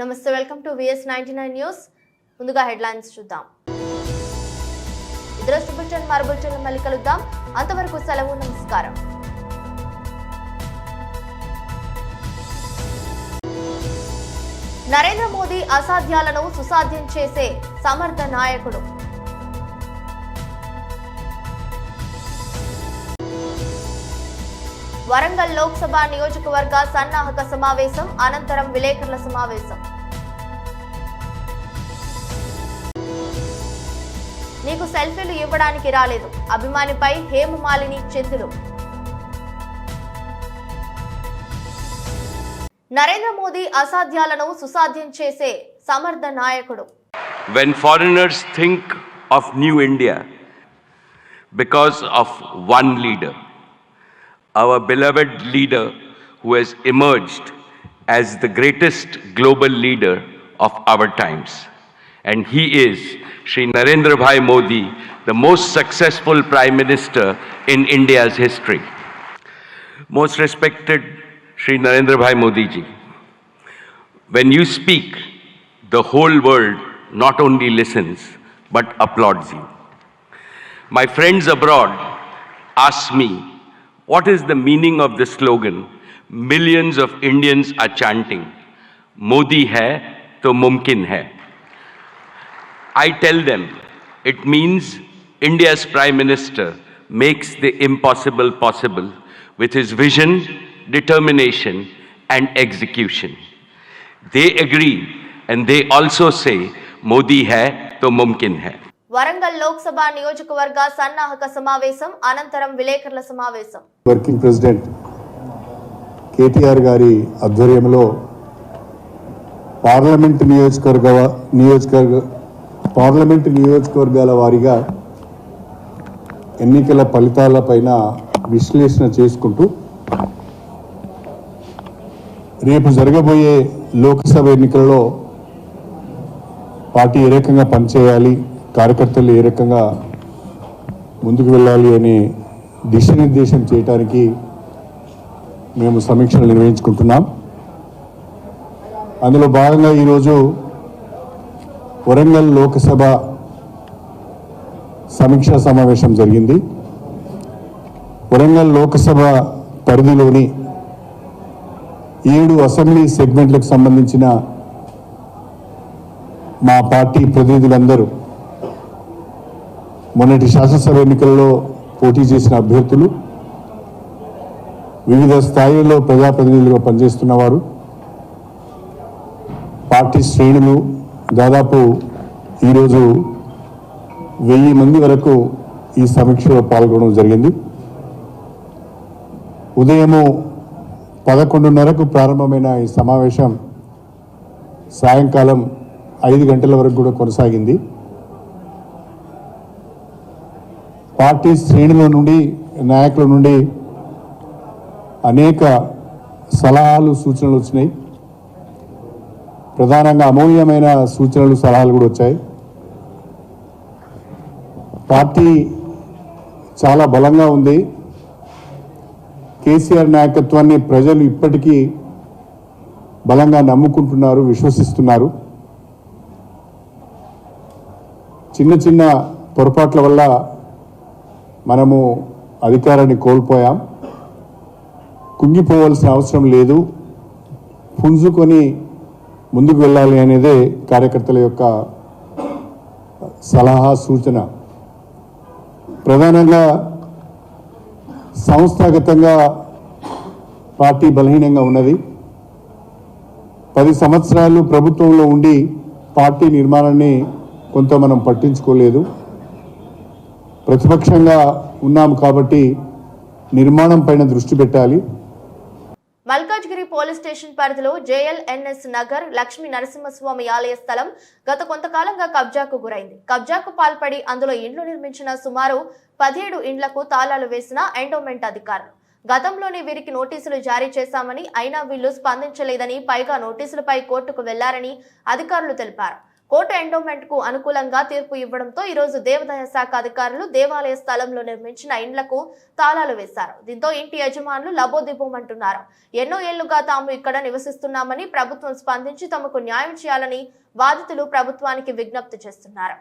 నమస్తే, welcome to VS99 news. ముందుగా headlines చూద్దాం. ఇద్దరు బులెటిన్ మరో బులెటిన్లో మళ్ళీ కలుద్దాం. అంతవరకు సెలవు, నమస్కారం. నరేంద్ర మోదీ అసాధ్యాలను సుసాధ్యం చేసే సమర్థ నాయకుడు. వరంగల్ లోక్సభ నియోజకవర్గ సన్నాహక సమావేశం అనంతరం విలేకరుల సమావేశం. నీకు సెల్ఫీలు ఇవ్వడానికి రాలేదు, అభిమానిపై హేమమాలిని చెందులు. నరేంద్ర మోదీ అసాధ్యాలను సుసాధ్యం చేసే సమర్థ నాయకుడు. When foreigners think of New India because of one leader, our beloved leader who has emerged as the greatest global leader of our times. And he is Shri Narendra Bhai Modi, the most successful Prime Minister in India's history. Most respected Shri Narendra Bhai Modi ji, when you speak, the whole world not only listens but applauds you. My friends abroad ask me, what is the meaning of the slogan millions of Indians are chanting, Modi hai to mumkin hai? I tell them, it means India's Prime Minister makes the impossible possible with his vision, determination and execution. They agree and they also say, Modi hai to mumkin hai. Warangal Lok Sabha నియోజకవర్గ సన్నాహక సమావేశం అనంతరం విలేకరుల సమావేశం. Working president KTR గారి ఆధ్వర్యంలో parliament నియోజకవర్గాల వారీగా ఎన్నికల ఫలితాలపైన విశ్లేషణ చేసుకుంటూ రేపు జరగబోయే లోక్సభ ఎన్నికల్లో పార్టీ ఏ రకంగా పనిచేయాలి, కార్యకర్తలు ఏ రకంగా ముందుకు వెళ్ళాలి అని దిశానిర్దేశం చేయడానికి మేము సమీక్షలు నిర్వహించుకుంటున్నాం. అందులో భాగంగా ఈరోజు వరంగల్ లోక్సభ సమీక్షా సమావేశం జరిగింది. వరంగల్ లోక్సభ పరిధిలోని 7 అసెంబ్లీ సెగ్మెంట్లకు సంబంధించిన మా పార్టీ ప్రతినిధులందరూ మొన్నటి శాసనసభ ఎన్నికల్లో పోటీ చేసిన అభ్యర్థులు, వివిధ స్థాయిల్లో ప్రజాప్రతినిధులుగా పనిచేస్తున్నవారు, పార్టీ శ్రేణులు దాదాపు ఈరోజు 1000 మంది వరకు ఈ సమీక్షలో పాల్గొనడం జరిగింది. ఉదయము 11:30కు ప్రారంభమైన ఈ సమావేశం సాయంకాలం 5 గంటల వరకు కూడా కొనసాగింది. పార్టీ శ్రేణుల నుండి, నాయకుల నుండి అనేక సలహాలు, సూచనలు వచ్చినాయి. ప్రధానంగా అమూల్యమైన సూచనలు, సలహాలు కూడా వచ్చాయి. పార్టీ చాలా బలంగా ఉంది. కేసీఆర్ నాయకత్వాన్ని ప్రజలు ఇప్పటికీ బలంగా నమ్ముకుంటున్నారు, విశ్వసిస్తున్నారు. చిన్న చిన్న పొరపాట్ల వల్ల మనము అధికారాన్ని కోల్పోయాం. కుంగిపోవాల్సిన అవసరం లేదు, పుంజుకొని ముందుకు వెళ్ళాలి అనేదే కార్యకర్తల యొక్క సలహా, సూచన. ప్రధానంగా సంస్థాగతంగా పార్టీ బలహీనంగా ఉన్నది. 10 సంవత్సరాలు ప్రభుత్వంలో ఉండి పార్టీ నిర్మాణాన్ని కొంత మనం పట్టించుకోలేదు. ప్రతిపక్షంగా ఉన్నాము కాబట్టి నిర్మాణం పైన దృష్టి పెట్టాలి. మల్కాజ్గిరి పోలీస్ స్టేషన్ పరిధిలో JLNS నగర్ లక్ష్మీ నరసింహస్వామి ఆలయ స్థలం గత కొంతకాలంగా కబ్జాకు గురైంది. కబ్జాకు పాల్పడి అందులో ఇండ్లు నిర్మించిన సుమారు 17 ఇండ్లకు తాళాలు వేసిన ఎండోమెంట్ అధికారులు. గతంలోనే వీరికి నోటీసులు జారీ చేశామని, అయినా వీళ్లు స్పందించలేదని, పైగా నోటీసులపై కోర్టుకు వెళ్లారని అధికారులు తెలిపారు. కోర్టు ఎండోమెంట్ కు అనుకూలంగా తీర్పు ఇవ్వడంతో ఈ రోజు దేవాదాయ శాఖ అధికారులు దేవాలయ స్థలంలో నిర్మించిన ఇండ్లకు తాళాలు వేశారు. దీంతో ఇంటి యజమానులు లబోదిబోమంటున్నారు. ఎన్నో ఏళ్లుగా తాము ఇక్కడ నివసిస్తున్నామని ప్రభుత్వం స్పందించి తమకు న్యాయం చేయాలని బాధితులు ప్రభుత్వానికి విజ్ఞప్తి చేస్తున్నారు.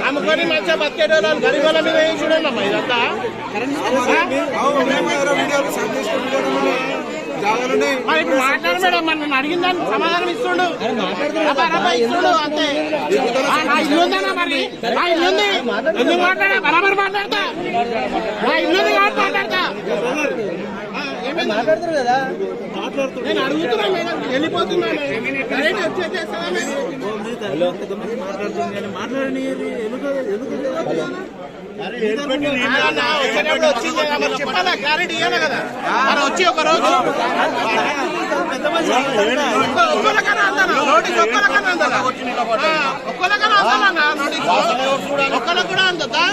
అమ్ముకొని మంచిగా బతికేటోళ్ళు గరీబుల మీద చూడండి అమ్మా ఇదంతా. మరి ఇప్పుడు మాట్లాడు మేడం, మరి నన్ను అడిగిన దానికి సమాధానం ఇస్తుండు ఇస్తుండు అంతే. నా ఇల్లు ఉందన్నా, మరి నా ఇల్లు ఉంది, ఎందుకు మాట్లాడా? బరాబర్ మాట్లాడతా, నా ఇల్లు ఉంది కాబట్టి మాట్లాడతా. మాట్లాడుతున్నారు కదా, నేను అడుగుతున్నా మేడం, వెళ్ళిపోతున్నాను. చెప్పాలా, క్లారిటీ ఇవ్వాలి కదా. మరి వచ్చి ఒక రోజు ఒక్కరికన్నా అందాలా నోటీస్, ఒక్కరికన్నా అందాలా, ఒక్కరికన్నా అందాలన్నా నోటీస్, ఒక్కరికి కూడా అందదా?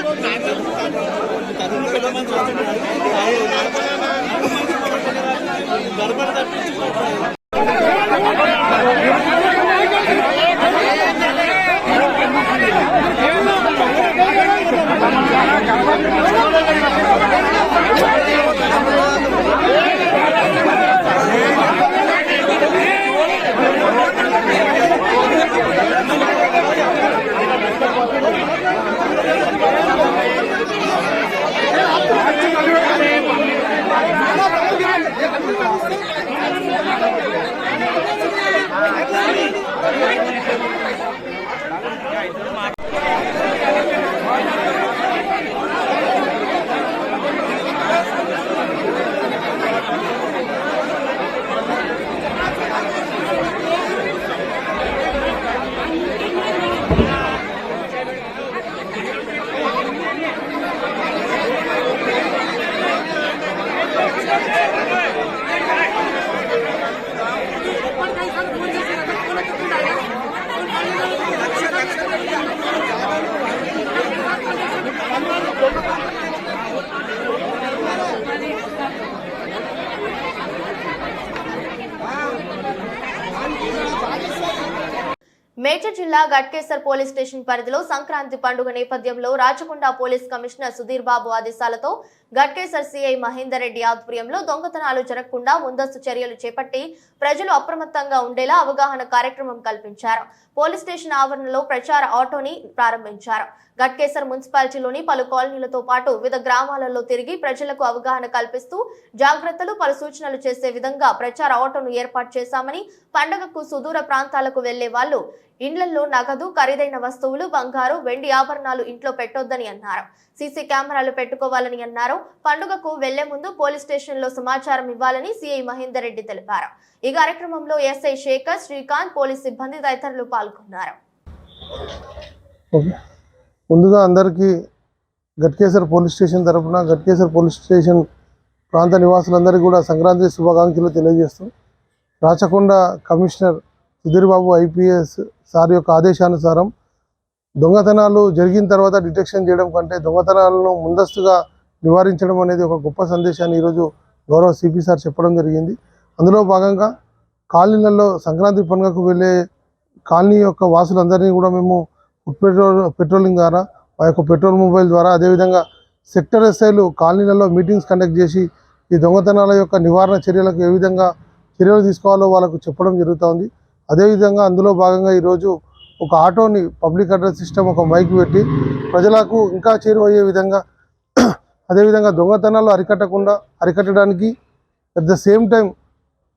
మేడ్చల్ జిల్లా గట్కేసర్ పోలీస్ స్టేషన్ పరిధిలో సంక్రాంతి పండుగ నేపథ్యంలో రాచకొండ పోలీస్ కమిషనర్ సుధీర్ బాబు ఆదేశాలతో గట్కేసర్ సిఐ మహేందర్ రెడ్డి ఆధ్వర్యంలో దొంగతనాలు జరగకుండా ముందస్తు చర్యలు చేపట్టి ప్రజలు అప్రమత్తంగా ఉండేలా అవగాహన కార్యక్రమం కల్పించారు. పోలీస్ స్టేషన్ ఆవరణలో ప్రచార ఆటోని ప్రారంభించారు. గట్కేసర్ మున్సిపాలిటీలోని పలు కాలనీలతో పాటు వివిధ గ్రామాలలో తిరిగి ప్రజలకు అవగాహన కల్పిస్తూ జాగ్రత్తలు పలు సూచనలు చేసే విధంగా ప్రచార ఆటోను ఏర్పాటు చేశామని, పండుగకు సుదూర ప్రాంతాలకు వెళ్లే వాళ్లు ఇండ్లలో నగదు, ఖరీదైన వస్తువులు, బంగారు, వెండి ఆభరణాలు ఇంట్లో పెట్టొద్దని అన్నారు. సీసీ కెమెరాలు పెట్టుకోవాలని అన్నారు. పండుగకు వెళ్లే ముందు పోలీస్ స్టేషన్ లో సమాచారం ఇవ్వాలని సిఐ మహేందర్ రెడ్డి తెలిపారు. ఈ కార్యక్రమంలో ఎస్ఐ శేఖర్, శ్రీకాంత్, పోలీస్ సిబ్బంది తదితరులు పాల్గొన్నారు. ముందుగా అందరికీ గట్కేసర్ పోలీస్ స్టేషన్ తరఫున గట్కేసర్ పోలీస్ స్టేషన్ ప్రాంత నివాసులందరికీ కూడా సంక్రాంతి శుభాకాంక్షలు తెలియజేస్తూ, Rachakonda commissioner Sudheer Babu IPS sir యొక్క ఆదేశానుసారం దొంగతనాలు జరిగిన తర్వాత డిటెక్షన్ చేయడం కంటే దొంగతనాలను ముందస్తుగా నివారించడం అనేది ఒక గొప్ప సందేశాన్ని ఈరోజు గౌరవ సిపి సార్ చెప్పడం జరిగింది. అందులో భాగంగా కాలనీలలో సంక్రాంతి పండుగకు వెళ్ళే కాలనీ యొక్క వాసులందరినీ కూడా మేము పెట్రోలింగ్ ద్వారా, ఆ యొక్క పెట్రోల్ మొబైల్ ద్వారా, అదేవిధంగా సెక్టర్ ఎస్ఐలు కాలనీలలో మీటింగ్స్ కండక్ట్ చేసి ఈ దొంగతనాల యొక్క నివారణ చర్యలకు ఏ విధంగా చర్యలు తీసుకోవాలో వాళ్ళకు చెప్పడం జరుగుతుంది. అదేవిధంగా అందులో భాగంగా ఈరోజు ఒక ఆటోని పబ్లిక్ అడ్రస్ సిస్టమ్ ఒక మైక్ పెట్టి ప్రజలకు ఇంకా చేరువయ్యే విధంగా, అదేవిధంగా దొంగతనాలు అరికట్టడానికి అట్ ద సేమ్ టైం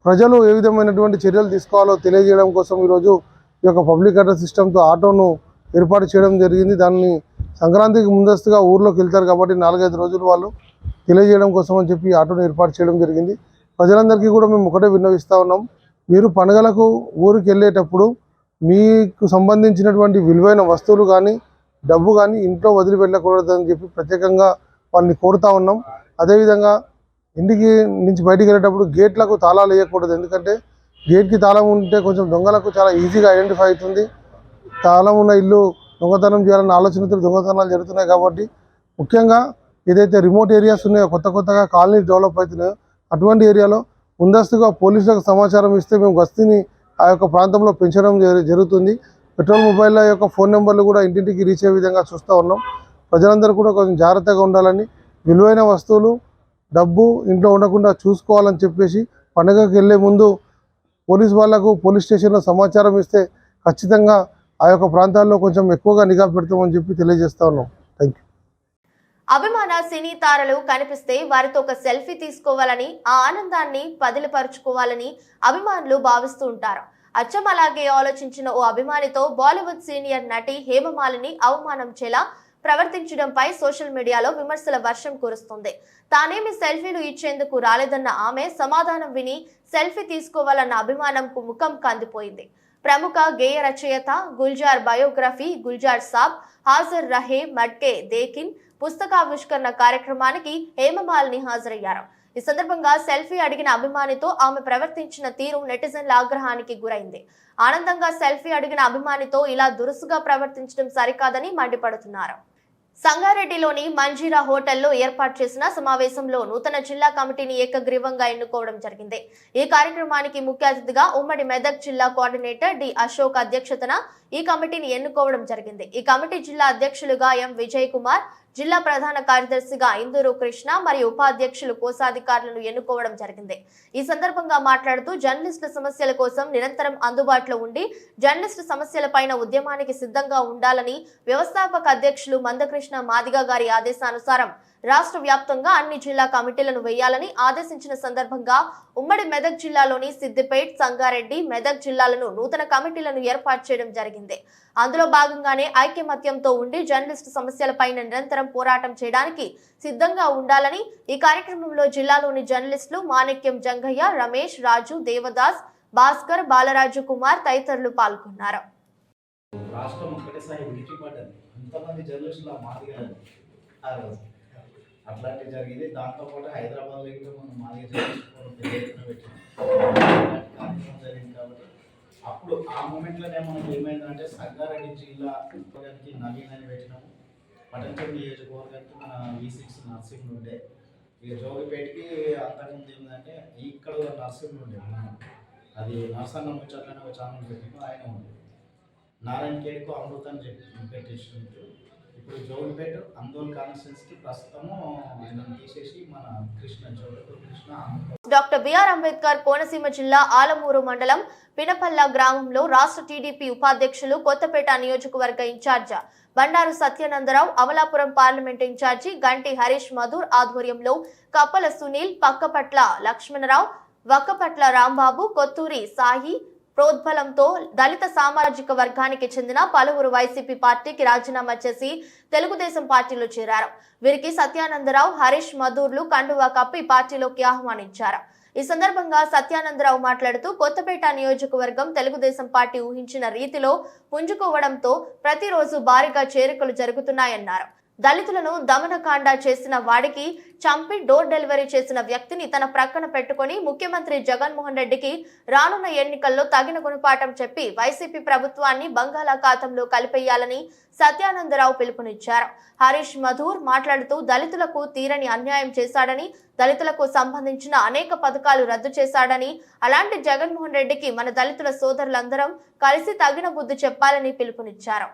ప్రజలు ఏ విధమైనటువంటి చర్యలు తీసుకోవాలో తెలియజేయడం కోసం ఈరోజు ఈ యొక్క పబ్లిక్ అడ్రస్ సిస్టమ్తో ఆటోను ఏర్పాటు చేయడం జరిగింది. దాన్ని సంక్రాంతికి ముందస్తుగా ఊర్లోకి వెళ్తారు కాబట్టి 4-5 రోజులు వాళ్ళు తెలియజేయడం కోసం అని చెప్పి ఆటోను ఏర్పాటు చేయడం జరిగింది. ప్రజలందరికీ కూడా మేము ఒకటే విన్నవిస్తూ ఉన్నాం, మీరు పండుగలకు ఊరికి వెళ్ళేటప్పుడు మీకు సంబంధించినటువంటి విలువైన వస్తువులు కానీ, డబ్బు కానీ ఇంట్లో వదిలి వెళ్ళకూడదని చెప్పి ప్రత్యేకంగా వాళ్ళని కోరుతా ఉన్నాం. అదేవిధంగా ఇంటికి నుంచి బయటికి వెళ్ళేటప్పుడు గేట్లకు తాళాలు వేయకూడదు. ఎందుకంటే గేట్కి తాళం ఉంటే కొంచెం దొంగలకు చాలా ఈజీగా ఐడెంటిఫై అవుతుంది. తాళం ఉన్న ఇల్లు దొంగతనం చేయాలన్న ఆలోచనతో దొంగతనాలు జరుగుతున్నాయి. కాబట్టి ముఖ్యంగా ఏదైతే రిమోట్ ఏరియాస్ ఉన్నాయో, కొత్తగా కాలనీ డెవలప్ అవుతున్నాయో అటువంటి ఏరియాలో ముందస్తుగా పోలీసులకు సమాచారం ఇస్తే మేము గస్తీని ఆ యొక్క ప్రాంతంలో పెంచడం జరుగుతుంది. పెట్రోల్ మొబైల్ యొక్క ఫోన్ నెంబర్లు కూడా ఇంటింటికి రీచ్ అయ్యే విధంగా చూస్తూ ఉన్నాం. ప్రజలందరూ కూడా కొంచెం జాగ్రత్తగా ఉండాలని, విలువైన వస్తువులు, డబ్బు ఇంట్లో ఉండకుండా చూసుకోవాలని చెప్పేసి పండుగకి వెళ్ళే ముందు పోలీస్ స్టేషన్లో సమాచారం ఇస్తే ఖచ్చితంగా ఆ యొక్క ప్రాంతాల్లో కొంచెం ఎక్కువగా నిఘా పెడతామని చెప్పి తెలియజేస్తా ఉన్నాం. Thank you. అభిమాన సినీ తారలు కనిపిస్తే వారితో ఒక సెల్ఫీ తీసుకోవాలని, ఆ ఆనందాన్ని పదిలపరుచుకోవాలని అభిమానులు భావిస్తూ ఉంటారు. అచ్చం అలాగే ఆలోచించిన ఓ అభిమానితో బాలీవుడ్ సీనియర్ నటి హేమమాలిని అవమానించేలా ప్రవర్తించడంపై సోషల్ మీడియాలో విమర్శల వర్షం కురుస్తుంది. తానేమి సెల్ఫీలు ఇచ్చేందుకు రాలేదన్న ఆమె సమాధానం విని సెల్ఫీ తీసుకోవాలన్న అభిమానంకు ముఖం కందిపోయింది. ప్రముఖ గేయ రచయిత గుల్జార్ బయోగ్రఫీ గుల్జార్ సాబ్ హాజర్ రహే మడ్కే దేకిన్ పుస్తకావిష్కరణ కార్యక్రమానికి హేమమాలిని హాజరయ్యారు. ఈ సందర్భంగా సెల్ఫీ అడిగిన అభిమానితో ఆమె ప్రవర్తించిన తీరు నెటిజన్ల ఆగ్రహానికి గురైంది. ఆనందంగా సెల్ఫీ అడిగిన అభిమానితో ఇలా దురుసుగా ప్రవర్తించడం సరికాదని మండిపడుతున్నారు. సంగారెడ్డిలోని మంజీరా హోటల్లో ఏర్పాటు చేసిన సమావేశంలో నూతన జిల్లా కమిటీని ఏకగ్రీవంగా ఎన్నుకోవడం జరిగింది. ఈ కార్యక్రమానికి ముఖ్య అతిథిగా ఉమ్మడి మెదక్ జిల్లా కోఆర్డినేటర్ డి అశోక్ అధ్యక్షతన ఈ కమిటీని ఎన్నుకోవడం జరిగింది. ఈ కమిటీ జిల్లా అధ్యక్షులుగా ఎం విజయ్ కుమార్, జిల్లా ప్రధాన కార్యదర్శిగా ఇందూరు కృష్ణ మరియు ఉపాధ్యక్షులు కోశాధికారులను ఎన్నుకోవడం జరిగింది. ఈ సందర్భంగా మాట్లాడుతూ జర్నలిస్టుల సమస్యల కోసం నిరంతరం అందుబాటులో ఉండి జర్నలిస్టు సమస్యలపైన ఉద్యమానికి సిద్ధంగా ఉండాలని వ్యవస్థాపక అధ్యక్షులు మందకృష్ణ మాదిగ గారి ఆదేశానుసారం రాష్ట్ర వ్యాప్తంగా అన్ని జిల్లా కమిటీలను వేయాలని ఆదేశించిన సందర్భంగా ఉమ్మడి మెదక్ జిల్లాలోని సిద్దిపేట్, సంగారెడ్డి, మెదక్ జిల్లాలను నూతన కమిటీలను ఏర్పాటు చేయడం జరిగింది. అందులో భాగంగానే ఐకమత్యంతో ఉండి జర్నలిస్టు సమస్యలపైన నిరంతరం పోరాటం చేయడానికి సిద్ధంగా ఉండాలని ఈ కార్యక్రమంలో జిల్లాలోని జర్నలిస్టులు మాణిక్యం జంగయ్య, రమేష్, రాజు, దేవదాస్, భాస్కర్, బాలరాజు కుమార్ తదితరులు పాల్గొన్నారు. అట్లాంటివి జరిగింది. దాంతోపాటు హైదరాబాద్లో కూడా మనం మాదిగ కార్యక్రమం జరిగింది. కాబట్టి అప్పుడు ఆ మూమెంట్లోనే మనకి ఏమైందంటే సంగారెడ్డి జిల్లా నవీన్ అని పెట్టినాము. పటంచెరు నియోజకవర్గానికి మన V6 నర్సింగ్ ఉండే, ఇక జోగిపేటకి అంతకుముందు ఏంటంటే ఇక్కడ నర్సింగ్ ఉండే, అది నర్సన్న ముచ్చట్లనే ఒక ఛానల్ పెట్టినాము, ఆయన ఉండే. నారాయణఖేడ్కు అమృతాన్ని పెట్టించారు. ఇప్పుడు జోగిపేట ఆందోళన కాన్స్టిట్యున్సీకి ప్రస్తుతము ఆయన తీసేసి మన కృష్ణ డాక్టర్ బిఆర్ అంబేద్కర్ కోనసీమ జిల్లా ఆలమూరు మండలం పినపల్ల గ్రామంలో రాష్ట్ర టీడీపీ ఉపాధ్యక్షులు కొత్తపేట నియోజకవర్గ incharge Bandaru Satyanandarao, Amalapuram parliament incharge Ganti Harish Madhur ఆధ్వర్యంలో కప్పల సునీల్, పక్కపట్ల లక్ష్మణరావు, వక్కపట్ల రాంబాబు, కొత్తూరి సాయి ప్రోద్బలంతో దళిత సామాజిక వర్గానికి చెందిన పలువురు వైసీపీ పార్టీకి రాజీనామా చేసి తెలుగుదేశం పార్టీలో చేరారు. వీరికి సత్యానందరావు, హరీష్ మధూర్లు కండువా కప్పి పార్టీలోకి ఆహ్వానించారు. ఈ సందర్భంగా సత్యానందరావు మాట్లాడుతూ కొత్తపేట నియోజకవర్గం తెలుగుదేశం పార్టీ ఊహించిన రీతిలో పుంజుకోవడంతో ప్రతిరోజు భారీగా చేరికలు జరుగుతున్నాయన్నారు. దళితులను దమనకాండ చేసిన వాడికి చంపి డోర్ డెలివరీ చేసిన వ్యక్తిని తన ప్రక్కన పెట్టుకుని ముఖ్యమంత్రి జగన్మోహన్ రెడ్డికి రానున్న ఎన్నికల్లో తగిన గుణపాఠం చెప్పి వైసీపీ ప్రభుత్వాన్ని బంగాళాఖాతంలో కలిపేయాలని సత్యానందరావు పిలుపునిచ్చారు. హరీష్ మధూర్ మాట్లాడుతూ దళితులకు తీరని అన్యాయం చేశాడని, దళితులకు సంబంధించిన అనేక పథకాలు రద్దు చేశాడని, అలాంటి జగన్మోహన్ రెడ్డికి మన దళితుల సోదరులందరం కలిసి తగిన బుద్ధి చెప్పాలని పిలుపునిచ్చారు.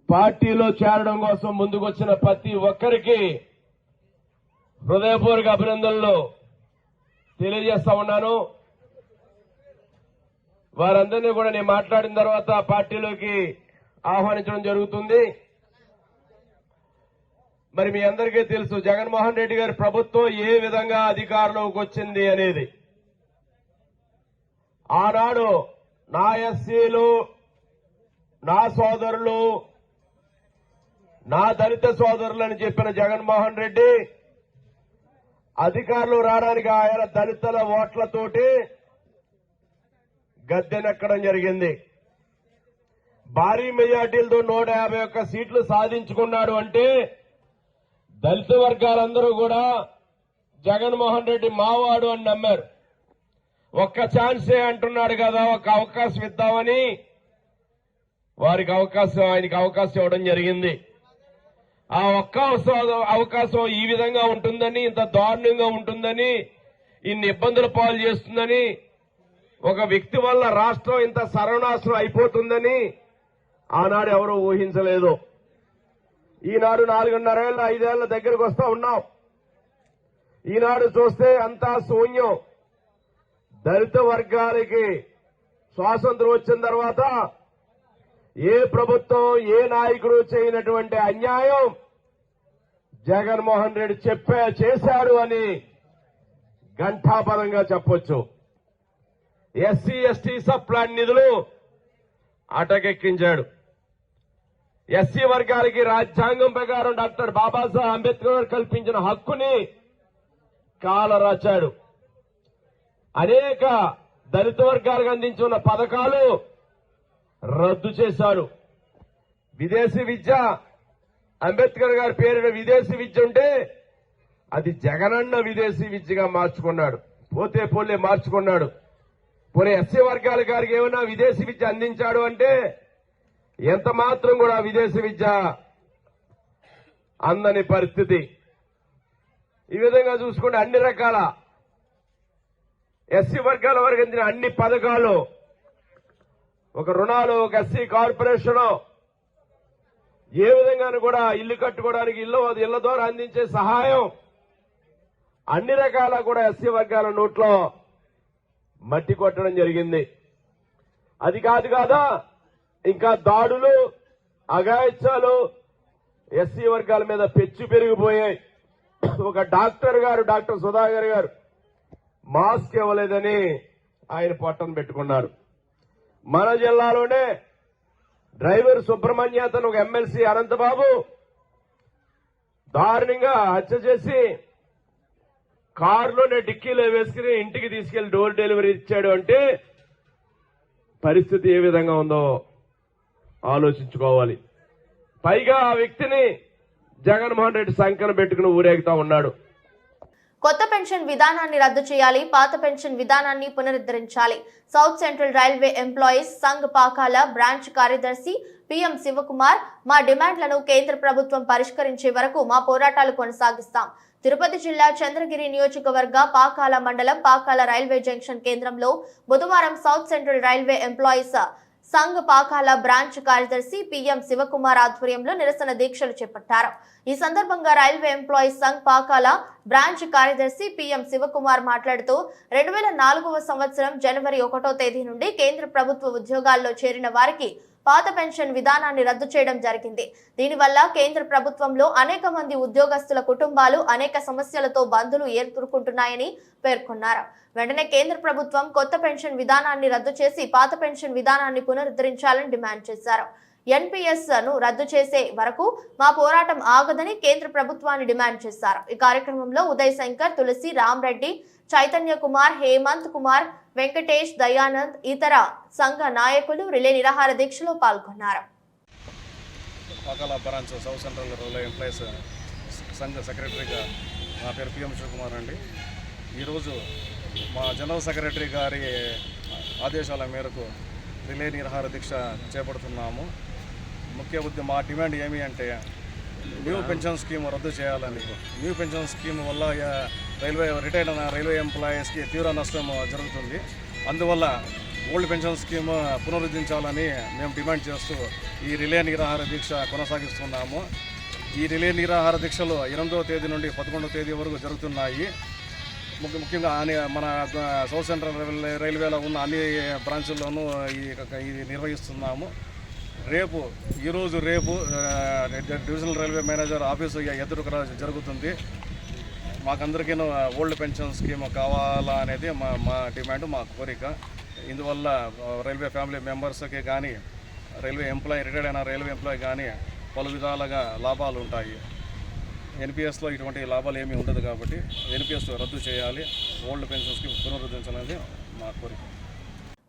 పార్టీలో చేరడం కోసం ముందుకొచ్చిన ప్రతి ఒక్కరికి హృదయపూర్వక అభినందనలు తెలియజేస్తా ఉన్నాను. వారందరినీ కూడా నేను మాట్లాడిన తర్వాత పార్టీలోకి ఆహ్వానించడం జరుగుతుంది. మరి మీ అందరికీ తెలుసు జగన్మోహన్ రెడ్డి గారి ప్రభుత్వం ఏ విధంగా అధికారంలోకి వచ్చింది అనేది. ఆనాడు నా ఎస్సీలు, నా సోదరులు, నా దళిత సోదరులు అని చెప్పిన జగన్మోహన్ రెడ్డి అధికారులు రావడానికి ఆయన దళితుల ఓట్లతోటి గద్దెనెక్కడం జరిగింది. భారీ మెజార్టీలతో 151 సీట్లు సాధించుకున్నాడు అంటే దళిత వర్గాలందరూ కూడా జగన్మోహన్ రెడ్డి మావాడు అని నమ్మారు. ఒక్క ఛాన్సే అంటున్నాడు కదా, ఒక అవకాశం ఇద్దామని వారికి ఆయనకి అవకాశం ఇవ్వడం జరిగింది. ఆ ఒక్క అవకాశం ఈ విధంగా ఉంటుందని, ఇంత దారుణంగా ఉంటుందని, ఇన్ని ఇబ్బందుల పాలు చేస్తుందని, ఒక వ్యక్తి వల్ల రాష్ట్రం ఇంత సర్వనాశనం అయిపోతుందని ఆనాడు ఎవరూ ఊహించలేదు. ఈనాడు 4.5 ఏళ్ల 5 ఏళ్ల దగ్గరకు వస్తా ఉన్నాం. ఈనాడు చూస్తే అంతా శూన్యం. దళిత వర్గాలకి స్వాతంత్రం వచ్చిన తర్వాత ఏ ప్రభుత్వం, ఏ నాయకుడు చేయనటువంటి అన్యాయం జగన్మోహన్ రెడ్డి చేశాడు అని ఘంటాపదంగా చెప్పొచ్చు. ఎస్సీ ఎస్టీ సబ్ ప్లాన్ నిధులు అటకెక్కించాడు. ఎస్సీ వర్గాలకి రాజ్యాంగం ప్రకారం డాక్టర్ బాబాసాహెబ్ అంబేద్కర్ కల్పించిన హక్కుని కాలరాచాడు. అనేక దళిత వర్గాలకు అందించిన పథకాలు రద్దు చేశాడు. విదేశీ విద్య, అంబేద్కర్ గారి పేరిట విదేశీ విద్య ఉంటే అది జగనన్న విదేశీ విద్యగా మార్చుకున్నాడు. పోతే పోలే మార్చుకున్నాడు. పోనీ ఎస్సీ వర్గాల గారికి ఏమైనా విదేశీ విద్య అందించాడు అంటే ఎంత మాత్రం కూడా విదేశీ విద్య అందని పరిస్థితి. ఈ విధంగా చూసుకుంటే అన్ని రకాల ఎస్సీ వర్గాల వారికి అందిన అన్ని పథకాలు, ఒక రుణాలు, ఒక ఎస్సీ కార్పొరేషన్, ఏ విధంగానూ కూడా ఇల్లు కట్టుకోవడానికి ఇళ్ల ద్వారా అందించే సహాయం, అన్ని రకాల కూడా ఎస్సీ వర్గాల నోట్లో మట్టి కొట్టడం జరిగింది. అది కాదా ఇంకా దాడులు, అఘాయిత్యాలు ఎస్సీ వర్గాల మీద పెచ్చు పెరిగిపోయాయి. ఒక డాక్టర్ సుధాకర్ గారు మాస్క్ ఇవ్వలేదని ఆయన పొట్టను పెట్టుకున్నారు. మన జిల్లాలోనే డ్రైవర్ సుబ్రహ్మణ్య అతను ఒక ఎమ్మెల్సీ అనంతబాబు దారుణంగా హత్య చేసి కారులోనే డిక్కీలో వేసుకుని ఇంటికి తీసుకెళ్లి డోర్ డెలివరీ ఇచ్చాడు అంటే పరిస్థితి ఏ విధంగా ఉందో ఆలోచించుకోవాలి. పైగా ఆ వ్యక్తిని జగన్మోహన్ రెడ్డి సంఖ్యను పెట్టుకుని ఊరేగుతా ఉన్నాడు. కొత్త పెన్షన్ విధానాన్ని రద్దు చేయాలి, పాత పెన్షన్ విధానాన్ని పునరుద్ధరించాలి. South central railway employees Sangh Pakala branch కార్యదర్శి పిఎం శివకుమార్, మా డిమాండ్లను కేంద్ర ప్రభుత్వం పరిష్కరించే వరకు మా పోరాటాలు కొనసాగిస్తాం. తిరుపతి జిల్లా చంద్రగిరి నియోజకవర్గ పాకాల మండలం పాకాల రైల్వే జంక్షన్ కేంద్రంలో బుధవారం south central railway employees Sangh Pakala branch కార్యదర్శి పిఎం శివకుమార్ ఆధ్వర్యంలో నిరసన దీక్షలు చేపట్టారు. ఈ సందర్భంగా railway employees Sangh Pakala branch కార్యదర్శి పిఎం శివకుమార్ మాట్లాడుతూ 2004వ సంవత్సరం జనవరి 1వ తేదీ నుండి కేంద్ర ప్రభుత్వ ఉద్యోగాల్లో చేరిన వారికి పాత పెన్షన్ విధానాన్ని రద్దు చేయడం జరిగింది. దీనివల్ల కేంద్ర ప్రభుత్వంలో అనేక మంది ఉద్యోగస్తుల కుటుంబాలు అనేక సమస్యలతో బంధులు ఎదుర్కొంటున్నాయని పేర్కొన్నారు. వెంటనే కేంద్ర ప్రభుత్వం కొత్త పెన్షన్ విధానాన్ని రద్దు చేసి పాత పెన్షన్ విధానాన్ని పునరుద్ధరించాలని డిమాండ్ చేశారు. ఎన్పీఎస్ ను రద్దు చేసే వరకు మా పోరాటం ఆగదని కేంద్ర ప్రభుత్వాన్ని డిమాండ్ చేశారు. ఈ కార్యక్రమంలో ఉదయ్ శంకర్, తులసి, రామ్రెడ్డి, చైతన్య కుమార్, హేమంత్ కుమార్, వెంకటేష్, దయానంద్, ఇతర సంఘ నాయకులు రిలే నిరాహార దీక్షలో పాల్గొన్నారు. Pakala branch south central railway employees సంఘ సెక్రటరీగా నా పేరు పిఎం శివకుమార్ అండి. ఈరోజు మా జనరల్ సెక్రటరీ గారి ఆదేశాల మేరకు రిలే నిరాహార దీక్ష చేపడుతున్నాము. మా డిమాండ్ ఏమి అంటే న్యూ పెన్షన్ స్కీమ్ రద్దు చేయాలని. న్యూ పెన్షన్ స్కీమ్ వల్ల రిటైర్డ్ అయిన రైల్వే ఎంప్లాయీస్కి తీవ్ర నష్టం జరుగుతుంది. అందువల్ల ఓల్డ్ పెన్షన్ స్కీమ్ పునరుద్ధరించాలని మేము డిమాండ్ చేస్తూ ఈ రిలే నిరాహార దీక్ష కొనసాగిస్తున్నాము. ఈ రిలే నిరాహార దీక్షలు 8వ తేదీ నుండి 11వ తేదీ వరకు జరుగుతున్నాయి. ముఖ్యంగా మన సౌత్ సెంట్రల్ రైల్వేలో ఉన్న అన్ని బ్రాంచుల్లోనూ ఇది నిర్వహిస్తున్నాము. రేపు డివిజనల్ రైల్వే మేనేజర్ ఆఫీసు ఎదురుకు జరుగుతుంది. మాకందరికీ ఓల్డ్ పెన్షన్ స్కీమ్ కావాలా అనేది మా డిమాండ్, మా కోరిక. ఇందువల్ల రైల్వే ఫ్యామిలీ మెంబర్స్కి కానీ రిటైర్డ్ అయిన రైల్వే ఎంప్లాయీ కానీ పలు విధాలుగా లాభాలు ఉంటాయి. ఎన్పిఎస్లో ఇటువంటి లాభాలు ఏమీ ఉండదు కాబట్టి ఎన్పిఎస్ రద్దు చేయాలి, ఓల్డ్ పెన్షన్ స్కీమ్ పునరుద్ధరించాలనేది మా కోరిక.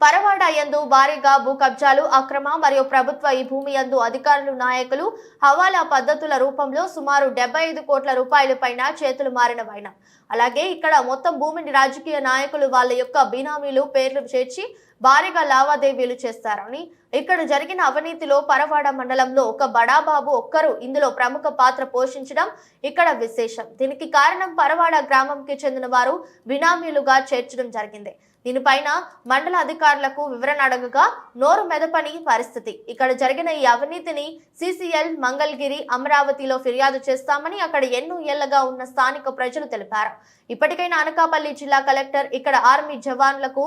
పరవాడ యందు భారీగా భూ కబ్జాలు, అక్రమ మరియు ప్రభుత్వ ఈ భూమి యందు అధికారులు, నాయకులు హవాలా పద్ధతుల రూపంలో సుమారు 75 కోట్ల రూపాయల పైన చేతులు మారిన వైనం. అలాగే ఇక్కడ మొత్తం భూమిని రాజకీయ నాయకులు వాళ్ళ యొక్క బినామీలు పేర్లు చేర్చి భారీగా లావాదేవీలు చేస్తారని, ఇక్కడ జరిగిన అవినీతిలో పరవాడ మండలంలో ఒక బడాబాబు ఒక్కరు ఇందులో ప్రముఖ పాత్ర పోషించడం ఇక్కడ విశేషం. దీనికి కారణం పరవాడ గ్రామంకి చెందిన వారు బినామీలుగా చేర్చడం జరిగింది. దీనిపైన మండల అధికారులకు వివరణ అడగగా నోరు మెదపని పరిస్థితి. ఇక్కడ జరిగిన ఈ అవినీతిని సిసిఎల్ మంగళగిరి, అమరావతిలో ఫిర్యాదు చేస్తామని అక్కడ ఎన్నో ఏళ్లగా ఉన్న స్థానిక ప్రజలు తెలిపారు. ఇప్పటికైనా అనకాపల్లి జిల్లా కలెక్టర్ ఇక్కడ ఆర్మీ జవాన్లకు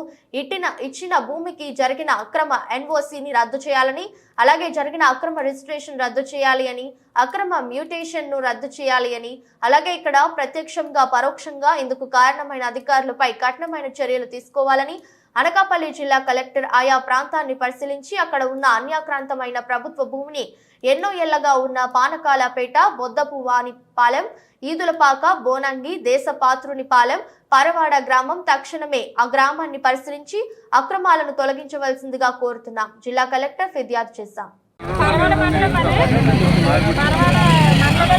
ఇచ్చిన భూమికి జరిగిన అక్రమ ఎన్ఓసిని రద్దు చేయాలని, అలాగే జరిగిన అక్రమ రిజిస్ట్రేషన్ రద్దు చేయాలి అని, అక్రమ మ్యూటేషన్ ను రద్దు చేయాలి అని, అలాగే ఇక్కడ ప్రత్యక్షంగా పరోక్షంగా ఇందుకు కారణమైన అధికారులపై కఠినమైన చర్యలు తీసుకోవాలని అనకాపల్లి జిల్లా కలెక్టర్ ఆయా ప్రాంతాన్ని పరిశీలించి అక్కడ ఉన్న అన్యాక్రాంతమైన ప్రభుత్వ భూమిని ఎన్నో ఏళ్లగా ఉన్న పానకాలపేట, బొద్దపువానిపాలెం, ఈదులపాక, బోనంగి, దేశపాత్రునిపాలెం, పరవాడ గ్రామం తక్షణమే ఆ గ్రామాన్ని పరిశీలించి అక్రమాలను తొలగించవలసిందిగా కోరుతున్నాం. జిల్లా కలెక్టర్ ఫిర్యాదు చేశాం. పరవాడ మండలంలో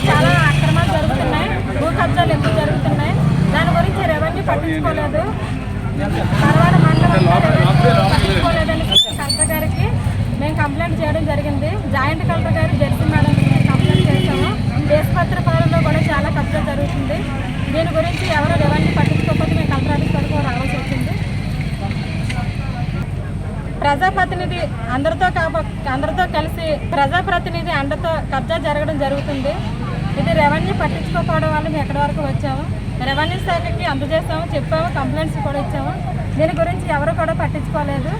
చాలా అక్రమాలు జరుగుతున్నాయి, భూ కబ్జాలు ఎక్కువ జరుగుతున్నాయి. దాని గురించి రెవెన్యూ పట్టించుకోలేదు. పరవాడ మండలంలో పట్టించుకోలేదని కలెక్టర్ గారికి మేము కంప్లైంట్ చేయడం జరిగింది. జాయింట్ కలెక్టర్ గారు జడ్జి మేడం కంప్లైంట్ చేస్తాము. దేశపత్రపాలెంలో కూడా చాలా కబ్జా జరుగుతుంది. దీని గురించి ఎవరు రెవెన్యూ పట్టించుకోకపోతే మేము కలెక్టర్ ఆఫీస్ వరకు రావాల్సి వచ్చింది. ప్రజాప్రతినిధి అందరితో కలిసి ప్రజాప్రతినిధి అండతో కబ్జా జరగడం జరుగుతుంది. ఇది రెవెన్యూ పట్టించుకోకపోవడం వల్ల మేము ఎక్కడి వరకు వచ్చాము. రెవెన్యూ శాఖకి అందజేసాము, చెప్పాము, కంప్లైంట్స్ కూడా ఇచ్చాము. దీని గురించి ఎవరు కూడా పట్టించుకోలేదు.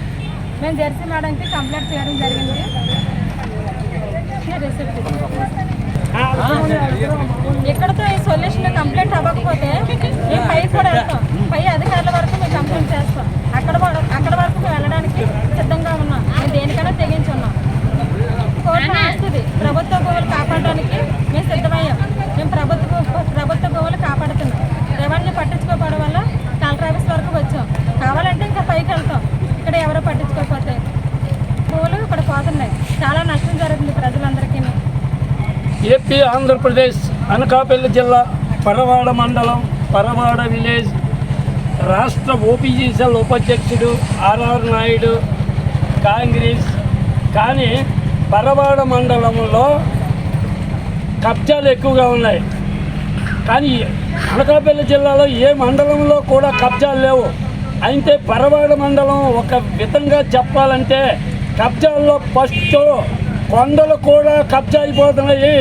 మేము జెర్సీ మేడంకి కంప్లైంట్ చేయడం జరిగింది. ఇక్కడతో ఈ సొల్యూషన్ కంప్లైంట్ అవ్వకపోతే మేము పై కూడా వెళ్తాం, పై అధికారుల వరకు మేము కంప్లైంట్ చేస్తాం. అక్కడ వరకు మేము వెళ్ళడానికి సిద్ధంగా ఉన్నాం. మేము దేనికైనా తెగించి ఉన్నాం. కోర్టు ఆస్తుంది ప్రభుత్వ భూములు కాపాడడానికి మేము సిద్ధమయ్యాం. మేము ప్రభుత్వ భూములు కాపాడుతున్నాం. రెవెన్యూ పట్టించుకోకపోవడం వల్ల కలెక్టర్ ఆఫీస్ వరకు వచ్చాం. కావాలంటే ఇంకా పైకి వెళ్తాం. ఇక్కడ ఎవరో పట్టించుకోకపోతే భూములు ఇక్కడ పోతున్నాయి. చాలా నష్టం జరుగుతుంది ప్రజలందరికీ. ఏపీ ఆంధ్రప్రదేశ్ అనకాపల్లి జిల్లా పరవాడ మండలం పరవాడ విలేజ్ రాష్ట్ర ఓపీజీసీఎల్ ఉపాధ్యక్షుడు ఆర్ఆర్ నాయుడు కాంగ్రెస్. కానీ పరవాడ మండలంలో కబ్జాలు ఎక్కువగా ఉన్నాయి. కానీ అనకాపల్లి జిల్లాలో ఏ మండలంలో కూడా కబ్జాలు లేవు. అయితే పరవాడ మండలం ఒక విధంగా చెప్పాలంటే కబ్జాల్లో ఫస్ట్ కొండలు కూడా కబ్జా అయిపోతున్నాయి.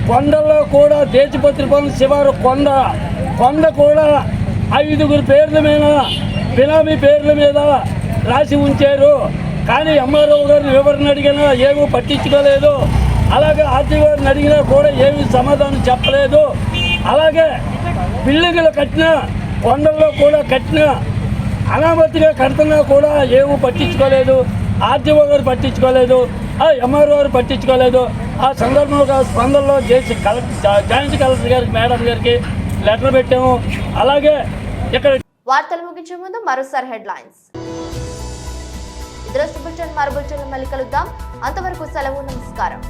కొండల్లో కూడా దేశపత్రిపం శివారు కొండ కూడా 5 పేర్ల మీద బినామీ పేర్ల మీద రాసి ఉంచారు. కానీ ఎంఆర్ఓ గారిని వివరణ అడిగినా ఏమీ పట్టించుకోలేదు. అలాగే ఆర్టీ గారిని అడిగినా కూడా ఏమీ సమాధానం చెప్పలేదు. అలాగే బిల్డింగ్లు కట్టినా కొండల్లో కూడా కట్టినా అనామతిగా కడుతున్నా కూడా ఏమీ పట్టించుకోలేదు. ఆర్టీఓ గారు పట్టించుకోలేదు, ఎంఆర్ఓ గారు పట్టించుకోలేదు. ఆ సందర్భంగా స్పందనలో జాయింట్ కలెక్టర్ గారికి మేడం గారికి లెటర్ పెట్టాము. అలాగే ఇక్కడ వార్తలు ముగించే ముందు మరోసారి హెడ్లైన్స్. ఇద్దరు బులెటిన్ మరో బులెటిన్లో మళ్ళీ కలుద్దాం. అంతవరకు సెలవు, నమస్కారం.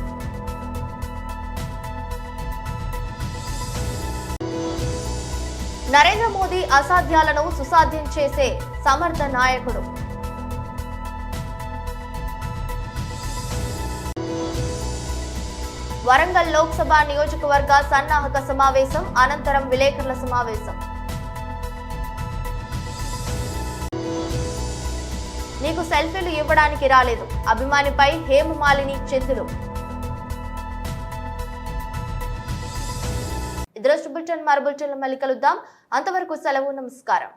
నరేంద్ర మోదీ అసాధ్యాలను సుసాధ్యం చేసే సమర్థ నాయకుడు. వరంగల్ లోక్సభ నియోజకవర్గ సన్నాహక సమావేశం అనంతరం విలేకరుల సమావేశం. నీకు సెల్ఫీలు ఇవ్వడానికి రాలేదు, అభిమానిపై హేమమాలిని చెందులు. ఇద్దరు బులెటిన్ మరో బులెటిన్లో మళ్ళీ కలుద్దాం. అంతవరకు సెలవు, నమస్కారం.